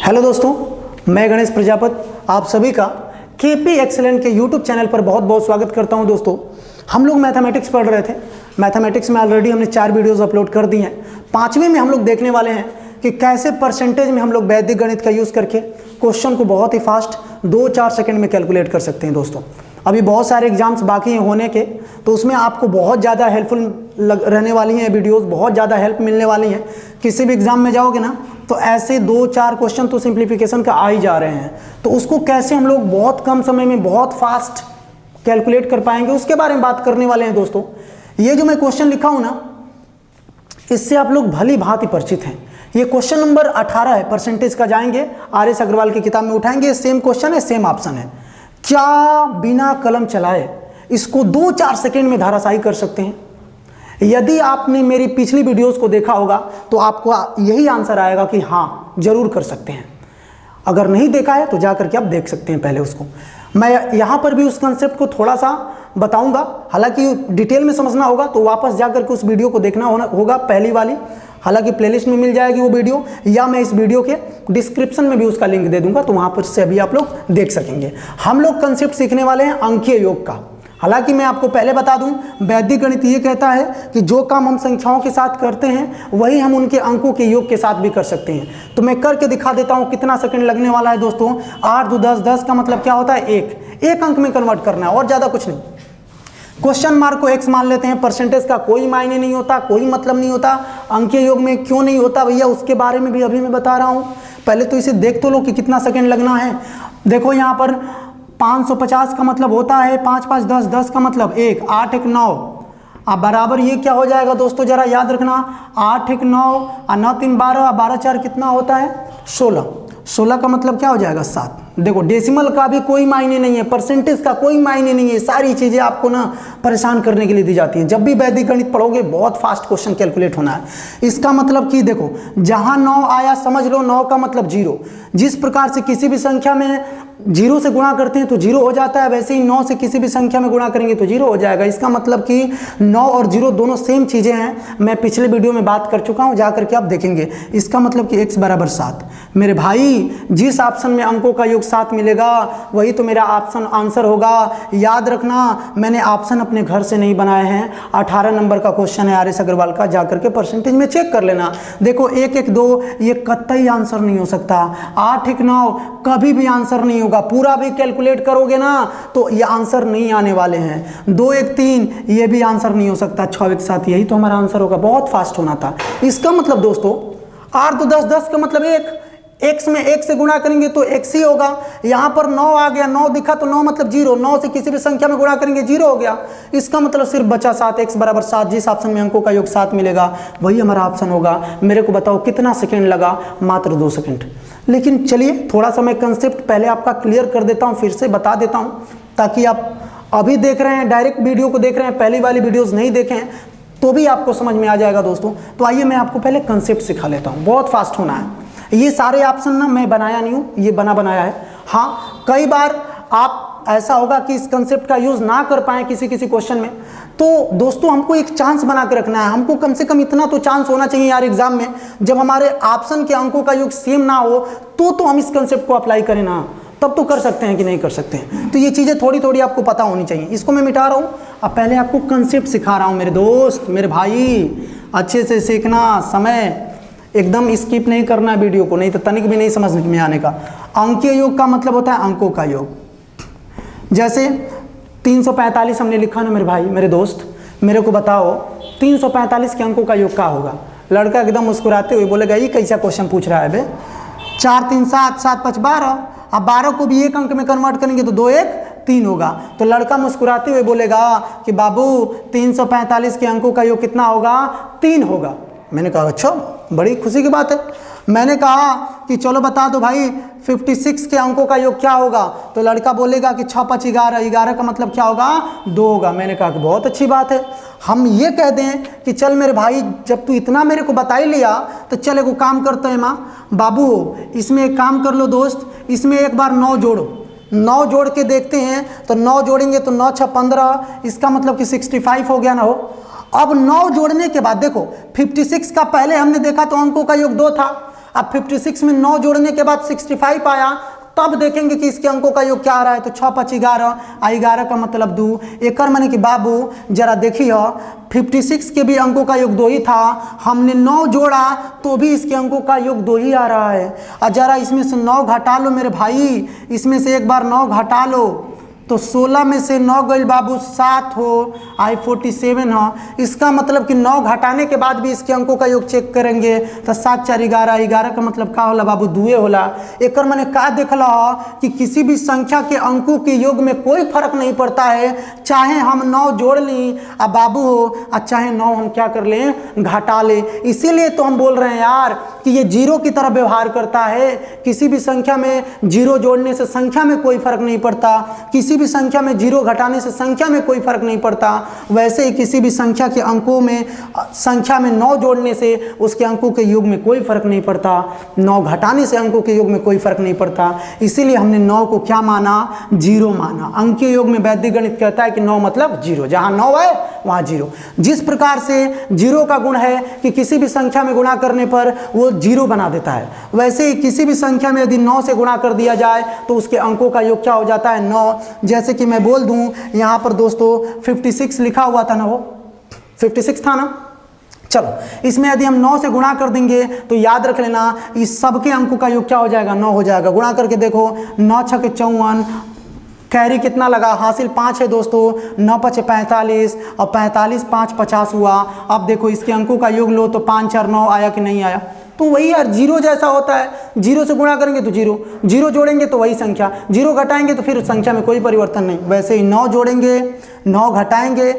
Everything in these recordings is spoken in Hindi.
हेलो दोस्तों, मैं गणेश प्रजापति आप सभी का केपी एक्सेलेंट के यूट्यूब चैनल पर बहुत बहुत स्वागत करता हूं। दोस्तों, हम लोग मैथमेटिक्स पढ़ रहे थे। मैथमेटिक्स में ऑलरेडी हमने 4 वीडियोस अपलोड कर दी हैं। 5वें में हम लोग देखने वाले हैं कि कैसे परसेंटेज में हम लोग वैदिक गणित का यूज़ करके क्वेश्चन को बहुत ही फास्ट 2-4 सेकंड में कैलकुलेट कर सकते हैं। दोस्तों, अभी बहुत सारे एग्जाम्स बाकी हैं होने के, तो उसमें आपको बहुत ज़्यादा हेल्पफुल रहने वाली हैं वीडियोस, बहुत ज़्यादा हेल्प मिलने वाली हैं। किसी भी एग्जाम में जाओगे ना तो ऐसे 2-4 क्वेश्चन तो सिंप्लीफिकेशन का आ ही जा रहे हैं, तो उसको कैसे हम लोग बहुत कम समय में बहुत फास्ट कैलकुलेट कर पाएंगे उसके बारे में बात करने वाले हैं। दोस्तों, ये जो मैं क्वेश्चन लिखा हूँ ना, इससे आप लोग भली भांति परिचित हैं। ये क्वेश्चन नंबर 18 है, परसेंटेज का। जाएंगे RS अग्रवाल की किताब में उठाएंगे, सेम क्वेश्चन है, सेम ऑप्शन है। क्या बिना कलम चलाए इसको 2-4 सेकेंड में धराशायी कर सकते हैं? यदि आपने मेरी पिछली वीडियोस को देखा होगा तो आपको यही आंसर आएगा कि हाँ, जरूर कर सकते हैं। अगर नहीं देखा है तो जाकर के आप देख सकते हैं पहले उसको। मैं यहाँ पर भी उस कंसेप्ट को थोड़ा सा बताऊंगा, हालांकि डिटेल में समझना होगा तो वापस जाकर के उस वीडियो को देखना होगा, पहली वाली। हालांकि प्लेलिस्ट में मिल जाएगी वो वीडियो, या मैं इस वीडियो के डिस्क्रिप्शन में भी उसका लिंक दे दूंगा, तो वहाँ पर से अभी आप लोग देख सकेंगे। हम लोग कंसेप्ट सीखने वाले हैं अंकीय योग का। हालांकि मैं आपको पहले बता दूं, वैदिक गणित ये कहता है कि जो काम हम संख्याओं के साथ करते हैं वही हम उनके अंकों के योग के साथ भी कर सकते हैं। तो मैं करके दिखा देता हूं कितना सेकंड लगने वाला है। दोस्तों, 8 2 10, 10 का मतलब क्या होता है? एक अंक में कन्वर्ट करना है और ज़्यादा कुछ नहीं। क्वेश्चन मार्क को x मान लेते हैं। परसेंटेज का कोई मायने नहीं होता, कोई मतलब नहीं होता। अंकीय योग में क्यों नहीं होता भैया, उसके बारे में भी अभी मैं बता रहा हूँ। पहले तो इसे देख तो लो कि कितना सेकंड लगना है। देखो यहाँ पर 550 का मतलब होता है 5 5 10, 10 का मतलब 1, 8 1 9। अब बराबर ये क्या हो जाएगा दोस्तों, जरा याद रखना, 8 1 9 और 9 3 12, 12 4 कितना होता है? 16। 16 का मतलब क्या हो जाएगा? 7। देखो, डेसिमल का भी कोई मायने नहीं है, परसेंटेज का कोई मायने नहीं है। सारी चीज़ें आपको ना परेशान करने के लिए दी जाती हैं। जब भी वैदिक गणित पढ़ोगे बहुत फास्ट क्वेश्चन कैलकुलेट होना है। इसका मतलब कि देखो, जहाँ 9 आया समझ लो 9 का मतलब 0। जिस प्रकार से किसी भी संख्या में 0 से गुणा करते हैं तो 0 हो जाता है, वैसे ही 9 से किसी भी संख्या में गुणा करेंगे तो 0 हो जाएगा। इसका मतलब कि 9 और 0 दोनों सेम चीज़ें हैं। मैं पिछले वीडियो में बात कर चुका हूँ, जाकर के आप देखेंगे। इसका मतलब कि x बराबर 7। मेरे भाई, जिस ऑप्शन में अंकों का योग 7 मिलेगा वही तो मेरा ऑप्शन आंसर होगा। याद रखना, मैंने ऑप्शन अपने घर से नहीं बनाए हैं। 18 नंबर का क्वेश्चन है RS अग्रवाल का, जाकर के परसेंटेज में चेक कर लेना। देखो, 1 1 2 ये कतई आंसर नहीं हो सकता। 8 1 9 कभी भी आंसर नहीं होगा। पूरा भी कैलकुलेट करोगे ना तो ये आंसर नहीं आने वाले हैं। 2 1 3 ये भी आंसर नहीं हो सकता। 6 1 7 यही तो हमारा आंसर होगा। बहुत फास्ट होना था। इसका मतलब दोस्तों, 8 2 10, 10 का मतलब 1। x में 1 से गुणा करेंगे तो x ही होगा। यहाँ पर 9 आ गया, 9 दिखा तो 9 मतलब 0। 9 से किसी भी संख्या में गुणा करेंगे 0 हो गया। इसका मतलब सिर्फ बचा 7, x बराबर 7। जिस ऑप्शन में अंकों का योग 7 मिलेगा वही हमारा ऑप्शन होगा। मेरे को बताओ कितना सेकंड लगा? मात्र 2 सेकंड। लेकिन चलिए, थोड़ा सा मैं कंसेप्ट पहले आपका क्लियर कर देता हूँ, फिर से बता देता हूँ, ताकि आप अभी देख रहे हैं, डायरेक्ट वीडियो को देख रहे हैं, पहली वाली वीडियोज़ नहीं देखें तो भी आपको समझ में आ जाएगा। दोस्तों, तो आइए मैं आपको पहले कंसेप्ट सिखा लेता हूँ। बहुत फास्ट होना है। ये सारे ऑप्शन ना मैं बनाया नहीं हूँ, ये बनाया है। हाँ, कई बार आप ऐसा होगा कि इस कंसेप्ट का यूज़ ना कर पाएँ किसी क्वेश्चन में, तो दोस्तों हमको एक चांस बना के रखना है। हमको कम से कम इतना तो चांस होना चाहिए यार एग्जाम में, जब हमारे ऑप्शन के अंकों का योग सेम ना हो तो हम इस कंसेप्ट को अप्लाई करें ना, तब तो कर सकते हैं कि नहीं कर सकते हैं। तो ये चीज़ें थोड़ी थोड़ी आपको पता होनी चाहिए। इसको मैं मिटा रहा हूँ, अब पहले आपको कंसेप्ट सिखा रहा हूँ। मेरे दोस्त, मेरे भाई, अच्छे से सीखना, समय एकदम स्किप नहीं करना वीडियो को, नहीं तो तनिक भी नहीं समझ में आने का। अंकीय योग का मतलब होता है अंकों का योग। जैसे 345 हमने लिखा ना मेरे भाई, मेरे दोस्त, मेरे को बताओ 345 के अंकों का योग क्या होगा? लड़का एकदम मुस्कुराते हुए बोलेगा, ये कैसा क्वेश्चन पूछ रहा है बे? 4 3 7, 7 5 12। अब 12 को भी एक अंक में कन्वर्ट करेंगे तो 2 1 3 होगा। तो लड़का मुस्कुराते हुए बोलेगा कि बाबू 345 के अंकों का योग कितना होगा? 3 होगा। मैंने कहा अच्छा, बड़ी खुशी की बात है। मैंने कहा कि चलो बता दो भाई 56 के अंकों का योग क्या होगा? तो लड़का बोलेगा कि 6 5 11, 11 का मतलब क्या होगा? 2 होगा। मैंने कहा कि बहुत अच्छी बात है। हम ये कह दें कि चल मेरे भाई, जब तू इतना मेरे को बता ही लिया तो चल एक काम करते हैं माँ बाबू, इसमें एक काम कर लो दोस्त, इसमें एक बार 9 जोड़ो। 9 जोड़ के देखते हैं, तो 9 जोड़ेंगे तो 9 6 15, इसका मतलब कि 65 हो गया ना हो। अब 9 जोड़ने के बाद देखो 56 का पहले हमने देखा तो अंकों का योग 2 था, अब 56 में 9 जोड़ने के बाद 65 आया, तब देखेंगे कि इसके अंकों का योग क्या आ रहा है। तो 6 5 11, 11 का मतलब 2। एक माने कि बाबू जरा देखिए 56 के भी अंकों का योग 2 ही था, हमने 9 जोड़ा तो भी इसके अंकों का योग 2 ही आ रहा है। और जरा इसमें से 9 घटा लो मेरे भाई, इसमें से एक बार 9 घटा लो तो 16 में से 9 गई बाबू 7 हो, आई 47 हो। इसका मतलब कि 9 घटाने के बाद भी इसके अंकों का योग चेक करेंगे तो 7 4 11, 11 का मतलब का होला बाबू 2 होला। एक मैंने का देखला कि किसी भी संख्या के अंकों के योग में कोई फर्क नहीं पड़ता है, चाहे हम 9 जोड़ ली अब बाबू हो और चाहे 9 हम क्या कर लें घटा ले। इसीलिए तो हम बोल रहे हैं यार कि ये जीरो की तरह व्यवहार करता है। किसी भी संख्या में जीरो जोड़ने से संख्या में कोई फर्क नहीं पड़ता, किसी भी संख्या में जीरो घटाने से संख्या में कोई फर्क नहीं पड़ता। वैसे ही किसी भी संख्या के अंकों में संख्या में 9 जोड़ने से उसके अंकों के योग में कोई फर्क नहीं पड़ता, 9 घटाने से अंकों के योग में कोई फर्क नहीं पड़ता। इसीलिए हमने 9 को क्या माना, जीरो माना। अंक के योग में वैदिक गणित कहता है कि 9 मतलब जीरो, जहां 9 है वहां जीरो। जिस प्रकार से जीरो का गुण है कि किसी भी संख्या में गुणा करने पर वो जीरो बना देता है, वैसे ही किसी भी संख्या में यदि 9 से गुणा कर दिया जाए तो उसके अंकों का योग क्या हो जाता है 9। जैसे कि मैं बोल दूं यहां पर दोस्तों 56 लिखा हुआ था ना, वो 56 था ना। चलो इसमें यदि हम 9 से गुणा कर देंगे तो याद रख लेना इस सब के अंकों का योग क्या हो जाएगा 9 हो जाएगा। गुणा करके देखो 9 6 54, कैरी कितना लगा, हासिल 5 है दोस्तों, 9 5 45 और 45 5 50 हुआ। अब देखो इसके अंकों का योग लो तो 5 4 9 आया कि नहीं आया। तो वही यार जीरो जैसा होता है, जीरो से गुणा करेंगे तो जीरो, जीरो जोड़ेंगे तो वही संख्या, जीरो घटाएंगे तो फिर संख्या में कोई परिवर्तन नहीं। वैसे ही 9 जोड़ेंगे, 9 घटाएंगे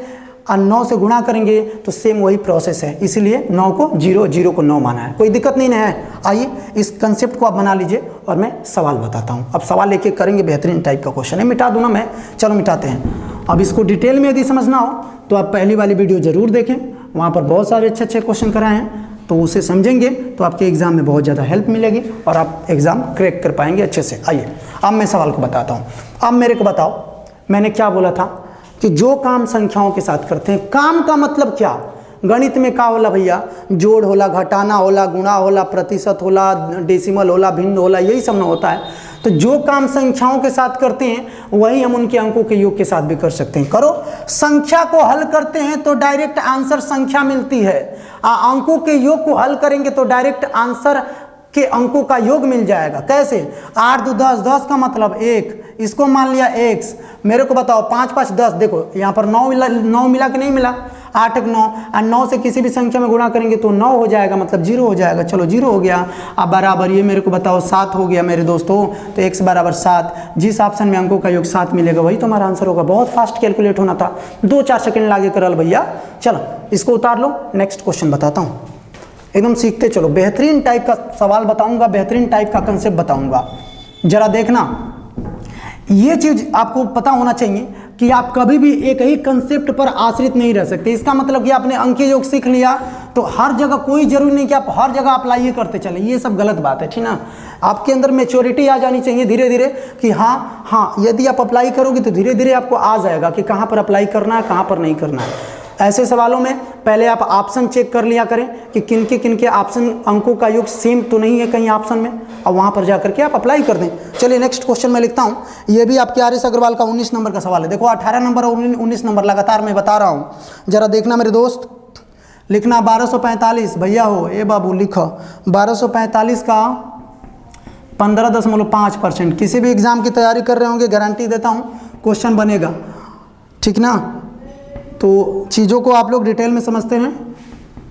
और 9 से गुणा करेंगे तो सेम वही प्रोसेस है। इसीलिए 9 को जीरो, जीरो को 9 माना है, कोई दिक्कत नहीं है। आइए इस कंसेप्ट को आप बना लीजिए और मैं सवाल बताता हूँ। अब सवाल लेके करेंगे, बेहतरीन टाइप का क्वेश्चन है, मिटा दूँ ना मैं, चलो मिटाते हैं। अब इसको डिटेल में यदि समझना हो तो आप पहली वाली वीडियो ज़रूर देखें, वहाँ पर बहुत सारे अच्छे अच्छे क्वेश्चन कराए हैं, तो उसे समझेंगे तो आपके एग्ज़ाम में बहुत ज़्यादा हेल्प मिलेगी और आप एग्ज़ाम क्रैक कर पाएंगे अच्छे से। आइए अब मैं सवाल को बताता हूँ। अब मेरे को बताओ, मैंने क्या बोला था कि जो काम संख्याओं के साथ करते हैं, काम का मतलब क्या, गणित में का होला भैया, जोड़ होला, घटाना होला, गुणा होला, प्रतिशत होला, डेसिमल होला, भिन्न होला, यही सब ना होता है। तो जो काम संख्याओं के साथ करते हैं वही हम उनके अंकों के योग के साथ भी कर सकते हैं। करो, संख्या को हल करते हैं तो डायरेक्ट आंसर संख्या मिलती है, अंकों के योग को हल करेंगे तो डायरेक्ट आंसर के अंकों का योग मिल जाएगा। कैसे, 8 2 10, 10 का मतलब 1, इसको मान लिया x। मेरे को बताओ 5 5 10, देखो यहाँ पर 9 मिला कि नहीं मिला, 8 1 9, और 9 से किसी भी संख्या में गुणा करेंगे तो 9 हो जाएगा, मतलब 0 हो जाएगा। चलो 0 हो गया। अब बराबर ये मेरे को बताओ 7 हो गया मेरे दोस्तों, तो x बराबर 7। जिस ऑप्शन में अंकों का योग 7 मिलेगा वही तो हमारा आंसर होगा। बहुत फास्ट कैलकुलेट होना था, 2-4 सेकंड लागे करल भैया। चलो इसको उतार लो, नेक्स्ट क्वेश्चन बताता हूँ, एकदम सीखते चलो। बेहतरीन टाइप का सवाल बताऊंगा, बेहतरीन टाइप का कंसेप्ट बताऊंगा, जरा देखना। ये चीज आपको पता होना चाहिए कि आप कभी भी एक ही कंसेप्ट पर आश्रित नहीं रह सकते। इसका मतलब कि आपने अंकीय योग सीख लिया तो हर जगह, कोई जरूरी नहीं कि आप हर जगह अप्लाई करते चले, ये सब गलत बात है, ठीक ना। आपके अंदर मैच्योरिटी आ जानी चाहिए धीरे धीरे कि हाँ, यदि आप अप्लाई करोगे तो धीरे धीरे आपको आ जाएगा कि कहाँ पर अप्लाई करना है, कहाँ पर नहीं करना है। ऐसे सवालों में पहले आप ऑप्शन चेक कर लिया करें कि किनके ऑप्शन अंकों का योग सेम तो नहीं है कहीं ऑप्शन में, और वहां पर जाकर के आप अप्लाई कर दें। चलिए नेक्स्ट क्वेश्चन मैं लिखता हूं, ये भी आपके आर एस अग्रवाल का 19 नंबर का सवाल है। देखो 18 नंबर और 19 नंबर लगातार मैं बता रहा हूं, जरा देखना मेरे दोस्त। लिखना 1245 भैया हो, ए बाबू लिखो 1245 का 15.5%। किसी भी एग्जाम की तैयारी कर रहे होंगे, गारंटी देता हूं क्वेश्चन बनेगा, ठीक ना। तो चीज़ों को आप लोग डिटेल में समझते हैं,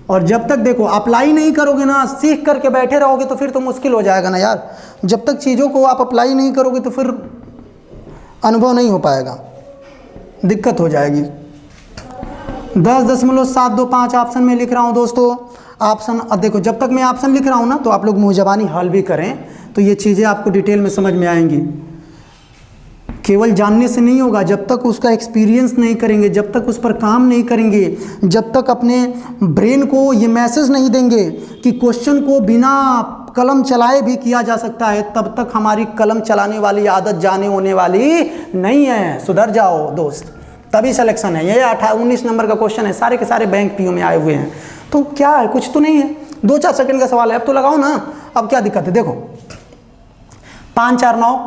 और जब तक देखो अप्लाई नहीं करोगे ना, सीख करके बैठे रहोगे तो फिर तो मुश्किल हो जाएगा ना यार। जब तक चीज़ों को आप अप्लाई नहीं करोगे तो फिर अनुभव नहीं हो पाएगा, दिक्कत हो जाएगी। 10.725 ऑप्शन में लिख रहा हूँ दोस्तों। ऑप्शन, अब देखो जब तक मैं ऑप्शन लिख रहा हूँ ना तो आप लोग मुँह ज़बानी हल भी करें तो ये चीज़ें आपको डिटेल में समझ में आएंगी। केवल जानने से नहीं होगा, जब तक उसका एक्सपीरियंस नहीं करेंगे, जब तक उस पर काम नहीं करेंगे, जब तक अपने ब्रेन को ये मैसेज नहीं देंगे कि क्वेश्चन को बिना कलम चलाए भी किया जा सकता है, तब तक हमारी कलम चलाने वाली आदत जाने होने वाली नहीं है। सुधर जाओ दोस्त, तभी सिलेक्शन है। ये 19 नंबर का क्वेश्चन है, सारे के सारे बैंक पीओ में आए हुए हैं। तो क्या है, कुछ तो नहीं है, 2-4 सेकंड का सवाल है। अब तो लगाओ ना, अब क्या दिक्कत है, देखो 5 4 9,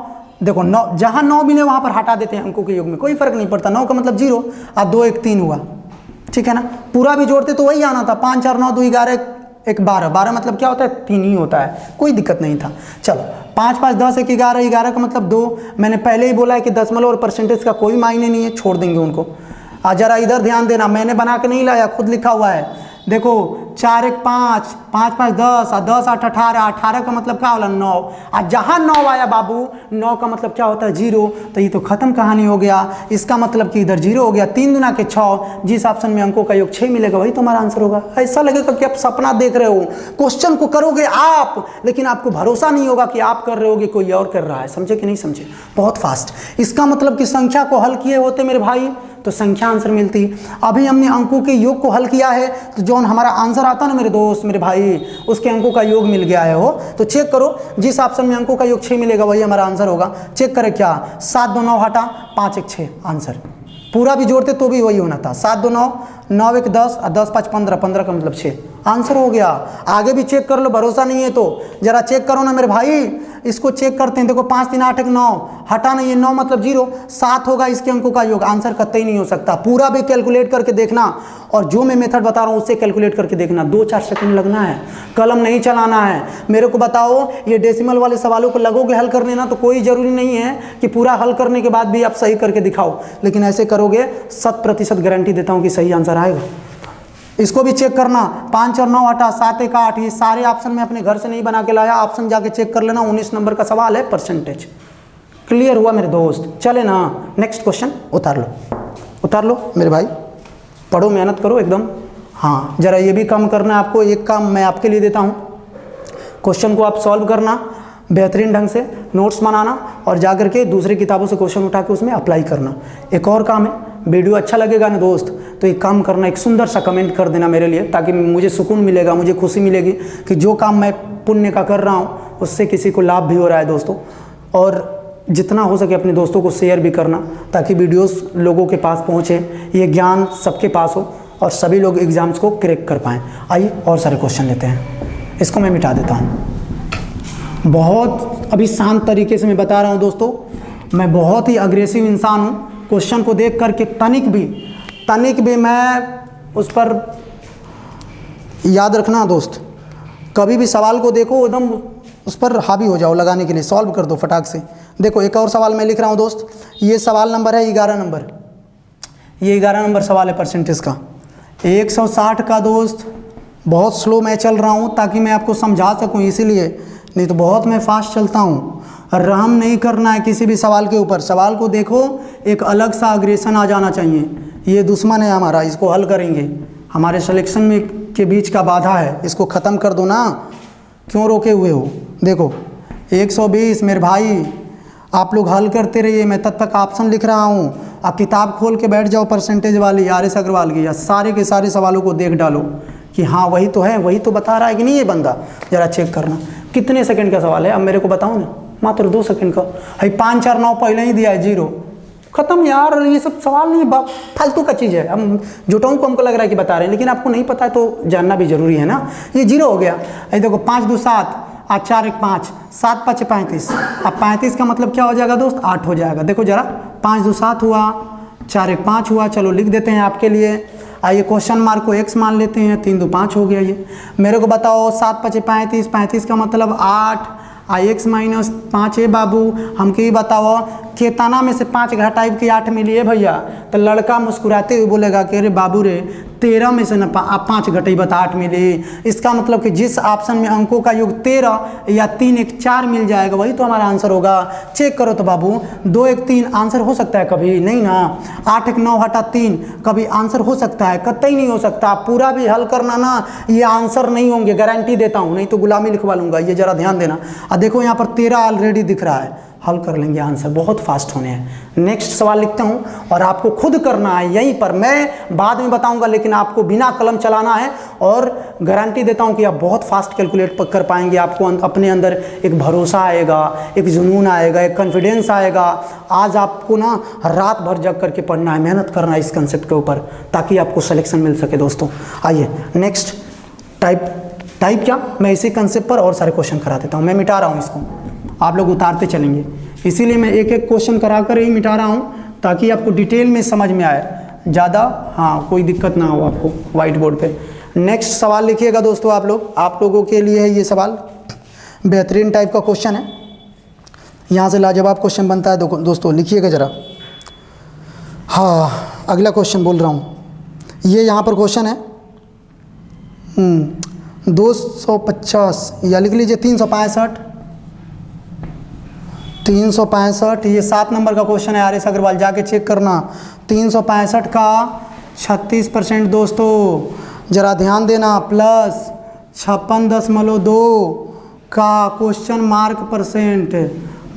देखो 9 जहाँ 9 मिले वहाँ पर हटा देते हैं अंकों के योग में, कोई फर्क नहीं पड़ता। 9 का मतलब 0 और 2 1 3 हुआ, ठीक है ना। पूरा भी जोड़ते तो वही आना था, 5 4 9 2 11 1 12, 12 मतलब क्या होता है 3 ही होता है, कोई दिक्कत नहीं था। चलो 5 5 10 1 11, 11 का मतलब 2। मैंने पहले ही बोला है कि दशमलव और परसेंटेज का कोई मायने नहीं है, छोड़ देंगे उनको। जरा इधर ध्यान देना, मैंने बना के नहीं लाया, खुद लिखा हुआ है। देखो 4 1 5, 5 5 10 और 10 8 18, 18 का मतलब क्या होला 9, और जहाँ 9 आया बाबू, 9 का मतलब क्या होता है 0, तो ये तो खत्म कहानी हो गया। इसका मतलब कि इधर 0 हो गया। 3 दूना के 6, जिस ऑप्शन में अंकों का योग 6 मिलेगा वही तुम्हारा आंसर होगा। ऐसा लगेगा कि आप सपना देख रहे हो, क्वेश्चन को करोगे आप, लेकिन आपको भरोसा नहीं होगा कि आप कर रहे होगे, कोई और कर रहा है। समझे कि नहीं समझे, बहुत फास्ट। इसका मतलब कि संख्या को हल किए होते मेरे भाई तो संख्या आंसर मिलती। अभी हमने अंकों के योग को हल किया है, तो जो हमारा आंसर आता ना मेरे दोस्त मेरे भाई, उसके अंकों का योग मिल गया है। हो तो चेक करो, जिस ऑप्शन में अंकों का योग 6 मिलेगा वही हमारा आंसर होगा। चेक करें क्या, 7 2 9 हटा 5 1 6 आंसर। पूरा भी जोड़ते तो भी वही होना था, 7 2 9, 9 1 10 और 10 5 15, 15 का मतलब 6 आंसर हो गया। आगे भी चेक कर लो, भरोसा नहीं है तो जरा चेक करो ना मेरे भाई। इसको चेक करते हैं, देखो 5 3 8 1 9, हटा नहीं है 9 मतलब 0, 7 होगा इसके अंकों का योग, आंसर कतई नहीं हो सकता। पूरा भी कैलकुलेट करके देखना, और जो मैं मेथड बता रहा हूँ उससे कैलकुलेट करके देखना। 2 4 सेकंड लगना है, कलम नहीं चलाना है। मेरे को बताओ, ये डेसिमल वाले सवालों को लगोगे हल करने ना, तो कोई ज़रूरी नहीं है कि पूरा हल करने के बाद भी आप सही करके दिखाओ, लेकिन ऐसे करोगे 100% गारंटी देता हूँ कि सही आंसर आएगा। इसको भी चेक करना, 5 और 9 हटा 7 1 8, ये सारे ऑप्शन में अपने घर से नहीं बना के लाया, ऑप्शन जाके चेक कर लेना। 19 नंबर का सवाल है, परसेंटेज। क्लियर हुआ मेरे दोस्त, चले ना नेक्स्ट क्वेश्चन। उतार लो मेरे भाई, पढ़ो मेहनत करो एकदम। हाँ जरा ये भी काम करना है आपको, एक काम मैं आपके लिए देता हूँ, क्वेश्चन को आप सॉल्व करना बेहतरीन ढंग से, नोट्स बनाना और जाकर के दूसरी किताबों से क्वेश्चन उठा के उसमें अप्लाई करना। एक और काम है, वीडियो अच्छा लगेगा ना दोस्त तो एक काम करना, एक सुंदर सा कमेंट कर देना मेरे लिए, ताकि मुझे सुकून मिलेगा, मुझे खुशी मिलेगी कि जो काम मैं पुण्य का कर रहा हूँ उससे किसी को लाभ भी हो रहा है दोस्तों। और जितना हो सके अपने दोस्तों को शेयर भी करना, ताकि वीडियोस लोगों के पास पहुँचे, ये ज्ञान सबके पास हो और सभी लोग एग्ज़ाम्स को क्रैक कर पाएँ। आइए और सारे क्वेश्चन लेते हैं, इसको मैं मिटा देता हूँ। बहुत अभी शांत तरीके से मैं बता रहा हूँ दोस्तों, मैं बहुत ही अग्रेसिव इंसान हूँ। क्वेश्चन को देख करके तनिक भी मैं उस पर याद रखना दोस्त, कभी भी सवाल को देखो एकदम उस पर हावी हो जाओ, लगाने के लिए सॉल्व कर दो फटाक से। देखो एक और सवाल मैं लिख रहा हूँ दोस्त, ये सवाल नंबर है 11 नंबर, ये 11 नंबर सवाल है परसेंटेज का 160 का दोस्त। बहुत स्लो मैं चल रहा हूँ ताकि मैं आपको समझा सकूँ, इसीलिए, नहीं तो बहुत मैं फास्ट चलता हूँ। रहम नहीं करना है किसी भी सवाल के ऊपर, सवाल को देखो एक अलग सा अग्रेशन आ जाना चाहिए। ये दुश्मन है हमारा, इसको हल करेंगे, हमारे सिलेक्शन में के बीच का बाधा है, इसको ख़त्म कर दो ना, क्यों रोके हुए हो। देखो 120 मेरे भाई, आप लोग हल करते रहिए, मैं तब तक ऑप्शन लिख रहा हूँ। आप किताब खोल के बैठ जाओ परसेंटेज वाली RS अग्रवाल की, या सारे के सारे सवालों को देख डालो कि हाँ वही तो है, वही तो बता रहा है कि नहीं ये बंदा। ज़रा चेक करना कितने सेकंड का सवाल है, अब मेरे को बताओ ना, मात्र 2 सेकंड का है। 5 4 9 पहले ही दिया है, 0 खत्म यार। ये सब सवाल नहीं, फालतू का चीज़ है। हम जुटाऊँ को हमको लग रहा है कि बता रहे हैं, लेकिन आपको नहीं पता है तो जानना भी जरूरी है ना। ये 0 हो गया। ये देखो 5 2 7 और 4 1 5, 7 5 35। अब 35 का मतलब क्या हो जाएगा दोस्त, 8 हो जाएगा। देखो जरा, 5 2 7 हुआ, 4 1 5 हुआ। चलो लिख देते हैं आपके लिए। आइए क्वेश्चन मार्क को x मान लेते हैं, 3 2 5 हो गया। ये मेरे को बताओ 7 5 35, 35 का मतलब 8 x माइनस 5 है बाबू। हमको ये बताओ केतना में से 5 घटाइब के 8 मिली है भैया। तो लड़का मुस्कुराते हुए बोलेगा कि अरे बाबू रे 13 में से न 5 घटाइब तो 8 मिली। इसका मतलब कि जिस ऑप्शन में अंकों का योग 13 या 3 1 4 मिल जाएगा वही तो हमारा आंसर होगा। चेक करो तो बाबू, 2 1 3 आंसर हो सकता है कभी नहीं ना। 8 1 9 हटा 3 कभी आंसर हो सकता है, कतई नहीं हो सकता। पूरा भी हल करना ना, ये आंसर नहीं होंगे, गारंटी देता हूँ, नहीं तो गुलामी लिखवा लूँगा। ये जरा ध्यान देना। अब देखो यहाँ पर 13 ऑलरेडी दिख रहा है, हल कर लेंगे, आंसर बहुत फास्ट होने हैं। नेक्स्ट सवाल लिखता हूँ और आपको खुद करना है यहीं पर, मैं बाद में बताऊंगा, लेकिन आपको बिना कलम चलाना है और गारंटी देता हूँ कि आप बहुत फास्ट कैलकुलेट कर पाएंगे। आपको अपने अंदर एक भरोसा आएगा, एक जुनून आएगा, एक कॉन्फिडेंस आएगा। आज आपको ना रात भर जग करके पढ़ना है, मेहनत करना है इस कंसेप्ट के ऊपर, ताकि आपको सिलेक्शन मिल सके दोस्तों। आइए नेक्स्ट टाइप टाइप क्या, मैं इसी कंसेप्ट पर और सारे क्वेश्चन करा देता हूँ। मैं मिटा रहा हूँ इसको, आप लोग उतारते चलेंगे, इसीलिए मैं एक एक क्वेश्चन करा कर ही मिटा रहा हूँ ताकि आपको डिटेल में समझ में आए ज़्यादा, हाँ कोई दिक्कत ना हो आपको वाइट बोर्ड पे। नेक्स्ट सवाल लिखिएगा दोस्तों आप लोगों के लिए है ये सवाल, बेहतरीन टाइप का क्वेश्चन है, यहाँ से लाजवाब क्वेश्चन बनता है दोस्तों, लिखिएगा ज़रा। हाँ अगला क्वेश्चन बोल रहा हूँ, ये यहाँ पर क्वेश्चन है 250 या लिख लीजिए 365, ये 7 नंबर का क्वेश्चन है। RS अग्रवाल जाके चेक करना। 365 का 36% दोस्तों, ज़रा ध्यान देना, प्लस 56.2 का क्वेश्चन मार्क परसेंट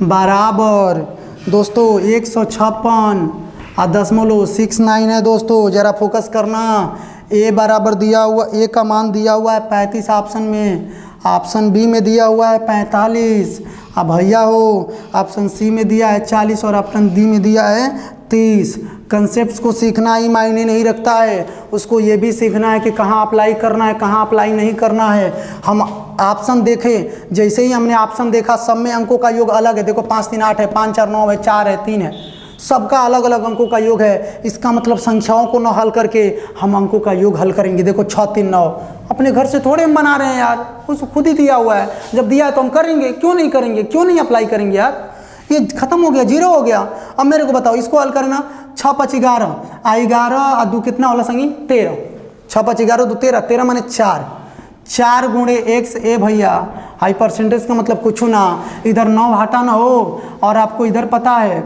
बराबर दोस्तों 156.69 है दोस्तों, ज़रा फोकस करना। ए बराबर दिया हुआ, ए का मान दिया हुआ है 35 ऑप्शन में, ऑप्शन बी में दिया हुआ है 45, अब भैया हो ऑप्शन सी में दिया है 40 और ऑप्शन डी में दिया है 30। कंसेप्ट्स को सीखना ही मायने नहीं रखता है, उसको ये भी सीखना है कि कहाँ अप्लाई करना है, कहाँ अप्लाई नहीं करना है। हम ऑप्शन देखें, जैसे ही हमने ऑप्शन देखा सब में अंकों का योग अलग है। देखो 5 3 8 है, 5 4 9 है, 4 है, 3 है, सबका अलग अलग अंकों का योग है। इसका मतलब संख्याओं को न हल करके हम अंकों का योग हल करेंगे। देखो 6 3 9 अपने घर से थोड़े हम बना रहे हैं यार, उसको खुद ही दिया हुआ है, जब दिया है तो हम करेंगे, क्यों नहीं करेंगे, क्यों नहीं अप्लाई करेंगे यार। ये खत्म हो गया, 0 हो गया। अब मेरे को बताओ इसको हल करना। 6 5 11 11 और 2 कितना होला संगी 13, 6 5 11 2 13, 13 माने 4 गुणे x। ए भैया हाई परसेंटेज का मतलब कुछ ना, इधर 9 हटाना हो और आपको इधर पता है,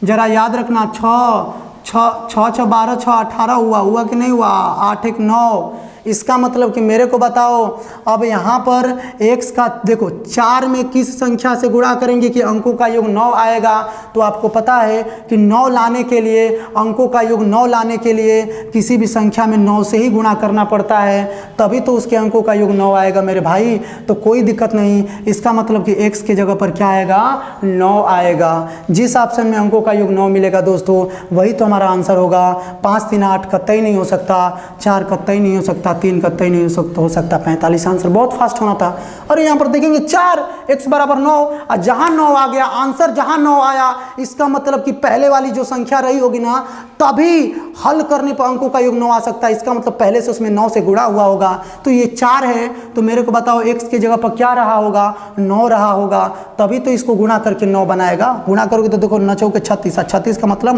जरा याद रखना 6 6 12 6 18 हुआ कि नहीं हुआ, 8 1 9। इसका मतलब कि मेरे को बताओ अब यहाँ पर x का देखो 4 में किस संख्या से गुणा करेंगे कि अंकों का योग 9 आएगा। तो आपको पता है कि 9 लाने के लिए, अंकों का योग 9 लाने के लिए किसी भी संख्या में 9 से ही गुणा करना पड़ता है, तभी तो उसके अंकों का योग 9 आएगा मेरे भाई। तो कोई दिक्कत नहीं, इसका मतलब कि x के जगह पर क्या आएगा 9 आएगा। जिस ऑप्शन में अंकों का योग 9 मिलेगा दोस्तों वही तो हमारा आंसर होगा। 5 3 8 कतई नहीं हो सकता, 4 कतई नहीं हो सकता, 3 कतई नहीं हो सकता, 45 आंसर बहुत फास्ट होना था। और यहाँ पर देखेंगे 4 x बराबर 9, और जहाँ 9 आ गया आंसर, जहाँ 9 आया इसका मतलब कि पहले वाली जो संख्या रही होगी ना तभी हल करने पर अंकों का योग 9 आ सकता है। इसका मतलब पहले से उसमें 9 से गुणा हुआ होगा। तो ये 4 है, तो मेरे को बताओ x की जगह पर क्या रहा होगा 9 रहा होगा, तभी तो इसको गुणा करके 9 बनाएगा। गुणा करोगे तो देखो 9 चौके 36, 36 का मतलब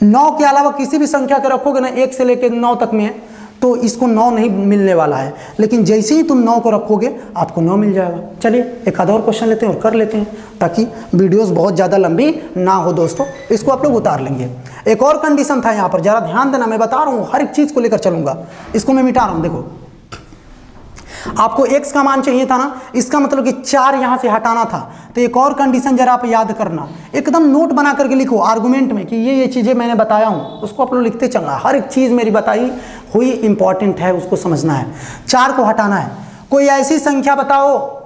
9 के अलावा किसी भी संख्या के रखोगे ना 1 से लेकर 9 तक में तो इसको 9 नहीं मिलने वाला है, लेकिन जैसे ही तुम 9 को रखोगे आपको 9 मिल जाएगा। चलिए एक आधा और क्वेश्चन लेते हैं और कर लेते हैं ताकि वीडियोस बहुत ज़्यादा लंबी ना हो दोस्तों। इसको आप लोग उतार लेंगे। एक और कंडीशन था यहाँ पर, ज़रा ध्यान देना, मैं बता रहा हूँ हर एक चीज़ को लेकर चलूँगा। इसको मैं मिटा रहा हूँ। देखो आपको x का मान चाहिए था ना, इसका मतलब कि 4 यहाँ से हटाना था। तो एक और कंडीशन जरा आप याद करना, एकदम नोट बना करके लिखो आर्गुमेंट में कि ये चीज़ें मैंने बताया हूँ, उसको आप लोग लिखते चलना। हर एक चीज़ मेरी बताई हुई इंपॉर्टेंट है, उसको समझना है। 4 को हटाना है। कोई ऐसी संख्या बताओ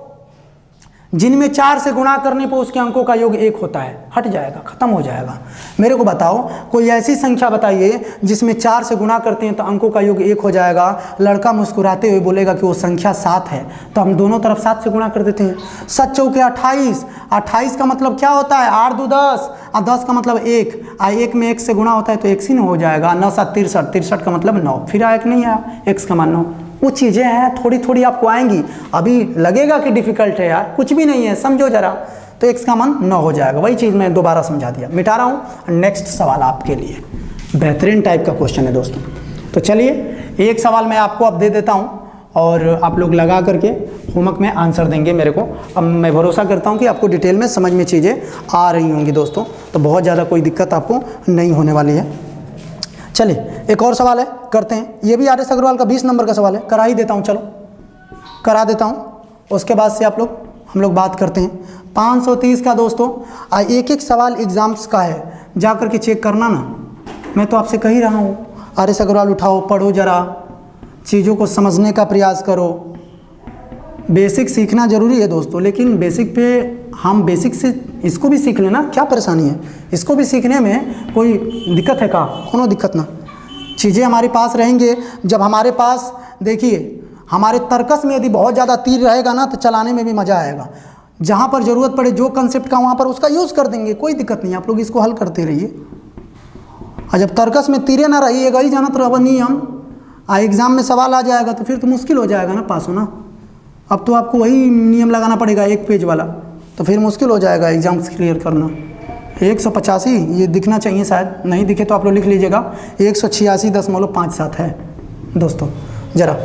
जिनमें 4 से गुणा करने पर उसके अंकों का योग 1 होता है, हट जाएगा, खत्म हो जाएगा। मेरे को बताओ कोई ऐसी संख्या बताइए जिसमें 4 से गुणा करते हैं तो अंकों का योग 1 हो जाएगा। लड़का मुस्कुराते हुए बोलेगा कि वो संख्या 7 है, तो हम दोनों तरफ 7 से गुणा कर देते हैं। 7 चौके 28, 28 का मतलब क्या होता है 8 2 10, और 10 का मतलब 1, 1 में 1 से गुणा होता है तो 1 ही न हो जाएगा। 9 7 63, 63 का मतलब 9, फिर आया कि नहीं आया, x का मान 9। वो चीज़ें हैं थोड़ी थोड़ी आपको आएंगी, अभी लगेगा कि डिफ़िकल्ट है यार, कुछ भी नहीं है, समझो ज़रा। तो x का मान 9 हो जाएगा। वही चीज़ मैं दोबारा समझा दिया, मिटा रहा हूँ। नेक्स्ट सवाल आपके लिए बेहतरीन टाइप का क्वेश्चन है दोस्तों। तो चलिए एक सवाल मैं आपको अब दे देता हूँ और आप लोग लगा करके होमवर्क में आंसर देंगे मेरे को। अब मैं भरोसा करता हूँ कि आपको डिटेल में समझ में चीज़ें आ रही होंगी दोस्तों, तो बहुत ज़्यादा कोई दिक्कत आपको नहीं होने वाली है। चलिए एक और सवाल है, करते हैं। ये भी RS अग्रवाल का 20 नंबर का सवाल है, करा ही देता हूँ, चलो करा देता हूँ। उसके बाद से हम लोग बात करते हैं। 530 का दोस्तों एक एक सवाल एग्जाम्स का है, जा कर के चेक करना ना। मैं तो आपसे कह ही रहा हूँ RS अग्रवाल उठाओ, पढ़ो, ज़रा चीज़ों को समझने का प्रयास करो। बेसिक सीखना ज़रूरी है दोस्तों, लेकिन बेसिक पे हम बेसिक से इसको भी सीख लेना, क्या परेशानी है, इसको भी सीखने में कोई दिक्कत है का, कोनो दिक्कत ना। चीज़ें हमारे पास रहेंगे, जब हमारे पास देखिए हमारे तर्कस में यदि बहुत ज़्यादा तीर रहेगा ना तो चलाने में भी मज़ा आएगा। जहाँ पर ज़रूरत पड़े जो कंसेप्ट का वहाँ पर उसका यूज़ कर देंगे, कोई दिक्कत नहीं, आप लोग इसको हल करते रहिए। और जब तर्कस में तीरे ना रहिएगा ही जाना तो अब नियम एग्ज़ाम में सवाल आ जाएगा तो फिर तो मुश्किल हो जाएगा ना पास होना। अब तो आपको वही नियम लगाना पड़ेगा 1 पेज वाला, तो फिर मुश्किल हो जाएगा एग्ज़ाम क्लियर करना। 185 ये दिखना चाहिए, शायद नहीं दिखे तो आप लोग लिख लीजिएगा। 186.57 है दोस्तों। ज़रा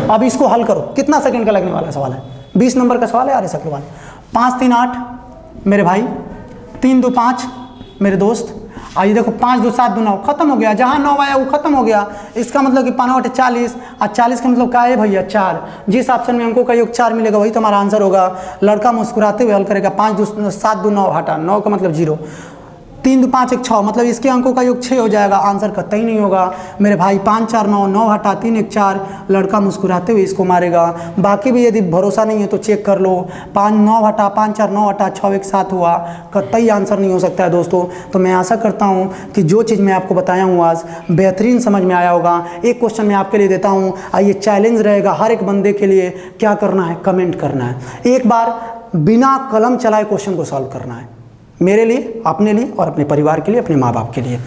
अब इसको हल करो, कितना सेकंड का लगने वाला सवाल है? 20 नंबर का सवाल है आर्यस अग्रवाल। 5 3 8 मेरे भाई, 3 2 5 मेरे दोस्त। आइए देखो 5 2 7 2 9 खत्म हो गया, जहाँ 9 आया वो खत्म हो गया। इसका मतलब कि 5 8 40 और 40 का मतलब क्या है भैया? 4। जिस ऑप्शन में अंकों का योग 4 मिलेगा वही तुम्हारा आंसर होगा। लड़का मुस्कुराते हुए हल करेगा। 5 2 7 2 9 हटा, 9 का मतलब 0। 3 2 5 1 6 मतलब इसके अंकों का योग 6 हो जाएगा, आंसर कतई नहीं होगा मेरे भाई। 5 4 9 9 हटा 3 1 4, लड़का मुस्कुराते हुए इसको मारेगा। बाकी भी यदि भरोसा नहीं है तो चेक कर लो। 5 9 हटा 5 4 9 हटा 6 1 7 हुआ, कतई आंसर नहीं हो सकता है दोस्तों। तो मैं आशा करता हूँ कि जो चीज़ मैं आपको बताया हूँ आज बेहतरीन समझ में आया होगा। एक क्वेश्चन मैं आपके लिए देता हूँ, आइए चैलेंज रहेगा हर एक बंदे के लिए। क्या करना है? कमेंट करना है, एक बार बिना कलम चलाए क्वेश्चन को सॉल्व करना है, मेरे लिए, अपने लिए और अपने परिवार के लिए, अपने माँ बाप के लिए,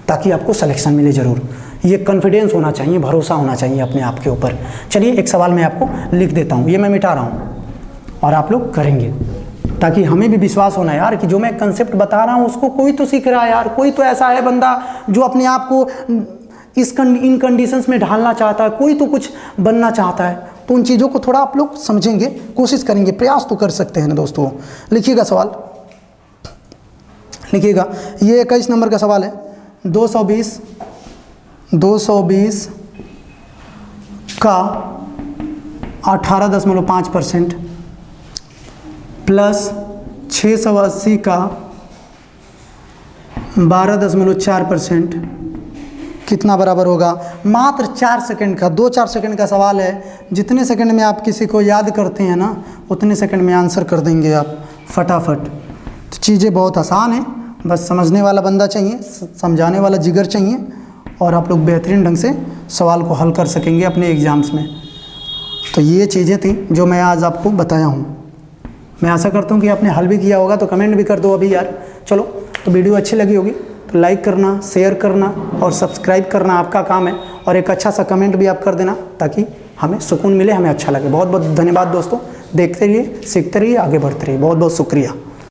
ताकि आपको सिलेक्शन मिले ज़रूर। ये कॉन्फिडेंस होना चाहिए, भरोसा होना चाहिए अपने आप के ऊपर। चलिए एक सवाल मैं आपको लिख देता हूँ, ये मैं मिटा रहा हूँ और आप लोग करेंगे, ताकि हमें भी विश्वास होना यार कि जो मैं कंसेप्ट बता रहा हूँ उसको कोई तो सीख रहा है यार। कोई तो ऐसा है बंदा जो अपने आप को इन कंडीशंस में ढालना चाहता है, कोई तो कुछ बनना चाहता है। तो उन चीज़ों को थोड़ा आप लोग समझेंगे, कोशिश करेंगे, प्रयास तो कर सकते हैं ना दोस्तों। लिखिएगा सवाल, लिखिएगा। ये 21 नंबर का सवाल है। 220 का 18.5% प्लस 680 का 12.4% कितना बराबर होगा? मात्र 4 सेकंड का, 2-4 सेकंड का सवाल है। जितने सेकंड में आप किसी को याद करते हैं ना उतने सेकंड में आंसर कर देंगे आप फटाफट। तो चीज़ें बहुत आसान हैं, बस समझने वाला बंदा चाहिए, समझाने वाला जिगर चाहिए, और आप लोग बेहतरीन ढंग से सवाल को हल कर सकेंगे अपने एग्ज़ाम्स में। तो ये चीज़ें थी जो मैं आज आपको बताया हूँ। मैं आशा करता हूँ कि आपने हल भी किया होगा, तो कमेंट भी कर दो अभी यार। चलो, तो वीडियो अच्छी लगी होगी तो लाइक करना, शेयर करना और सब्सक्राइब करना आपका काम है, और एक अच्छा सा कमेंट भी आप कर देना ताकि हमें सुकून मिले, हमें अच्छा लगे। बहुत बहुत धन्यवाद दोस्तों। देखते रहिए, सीखते रहिए, आगे बढ़ते रहिए। बहुत बहुत शुक्रिया।